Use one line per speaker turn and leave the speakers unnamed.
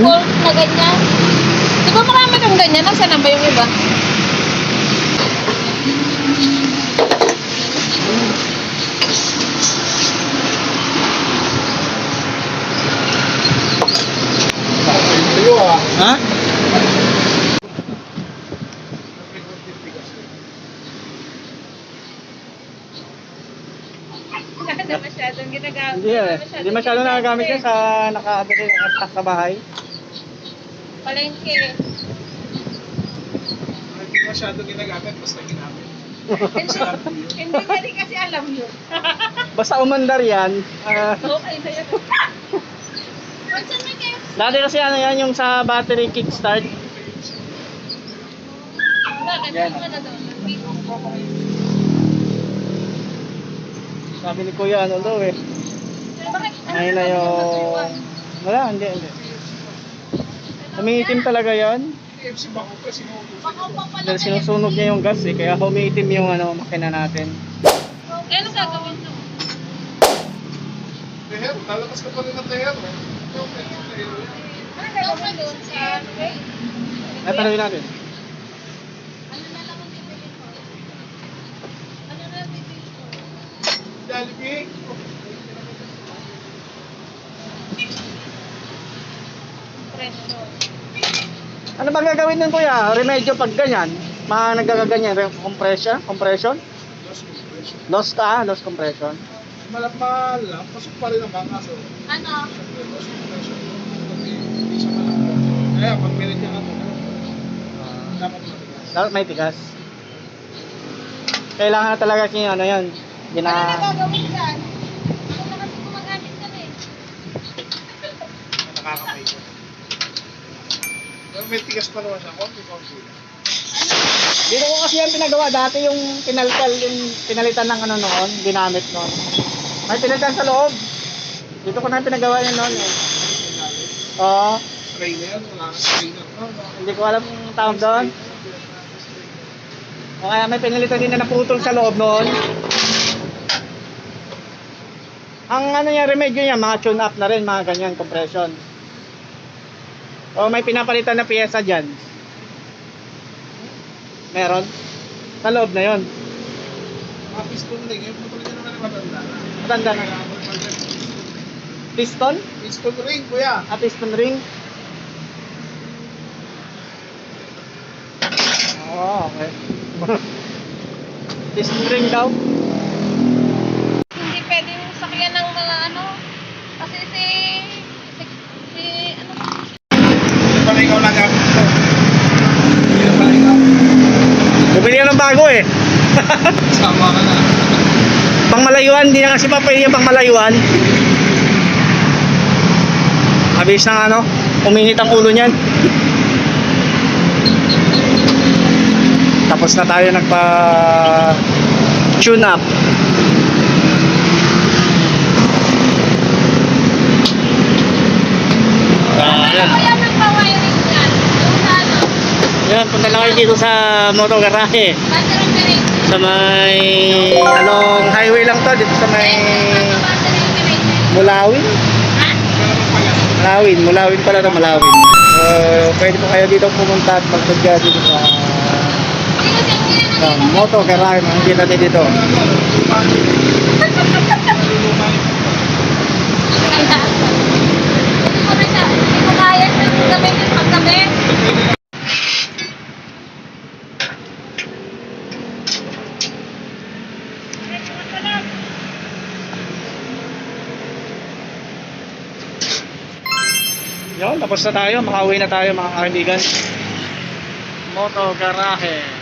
bolt na ganyan. Di ba marami kang ganyan? Nasaan na ba yung iba?
Tayo ah.
Ha?
Hindi masyadong ginagamit.
Hindi eh. Hindi masyado nagagamit yan sa naka-abili sa bahay.
Palengke.
Hindi masyado ginagamit, basta ginamit.
Hindi niya rin kasi alam yun.
Basta umandar yan.
Okay na yan. Saan may kayo?
Dati kasi ano yan yung sa battery kickstart.
Bakit?
Yan.
Ano na daw?
Sabi ni Kuya ano daw eh.
Bakit?
Ayun na yung... Wala, hindi. Umiitim talaga yan.
KFC bako pa, sinubo.
Dahil sinusunog niya yung gas eh. Kaya umiitim yung ano, makina natin.
Eh, ano gagawin mo?
Teher, lalabas ka pa rin ng teher.
Ano gagawin doon sa okay?
Ay, tanongin natin.
Ano na lang ang bibili ko? Ano na lang bibili ko?
Jollibee.
Preso.
Ano ba gagawin nun Kuya? Remedyo pag ganyan? Mga nagagaganyan, compression? Loss compression.
Malapal lang, pasok pa rin ang mga kaso.
Ano?
Loss compression. Hindi siya malapal. Kaya pag minit niya ka muna, dapat matigas.
Dapat may tigas. Kailangan na talaga yung ano yan.
Ano na gagawin dyan? Ako na kasi gumagamit ka eh.
Nakakamay ko. Pero may tigas pa naman siya, konti-konti.
Dito ko kasi yan pinagawa. Dati yung pinalitan ng ano noon, ginamit noon. May pinalitan sa loob. Dito ko na pinagawa yan noon eh. Oo.
Trainer, wala na trainer.
Hindi ko alam yung tawag doon. O kaya may pinalitan din na naputol sa loob noon. Ang ano niya, remedyo niya, mga tune up na rin, mga ganyan, compression. O may pinapalitan na piyesa dyan. Meron. Sa loob na yon.
Mga piston ring, yung putol niya naman ang matanda.
Matanda na. Piston?
Piston ring, kuya.
Piston ring. Oo, okay. Piston ring daw.
Hindi pwedeng sakyan ng mga ano. Kasi si ano?
Hindi pala ikaw nagamit ito. Hindi pala ikaw.
Bumili ka ng bago eh.
Sama ka na.
Pangmalayuan, hindi na kasi pa pwede yung pangmalayuan. Mabilis ng ano, uminit ang ulo niyan. Tapos na tayo nagpa-tune up. Ayan.
Ano kaya nagpa-wiring dyan? Yung sa ano?
Yan, punta lang kayo dito sa moto garahe.
Battery operated.
Sa may anong highway lang to, dito sa may
Battery operated.
Mulawin.
Ha?
Mulawin pala na Mulawin. Pwede po kayo dito pumunta at magtagya dito sa moto garahe. Makikita natin dito.
Hindi ko kaya sa gamitin paggabi.
Yun, tapos na tayo. Makauwi na tayo mga kaibigan. Moto garahe.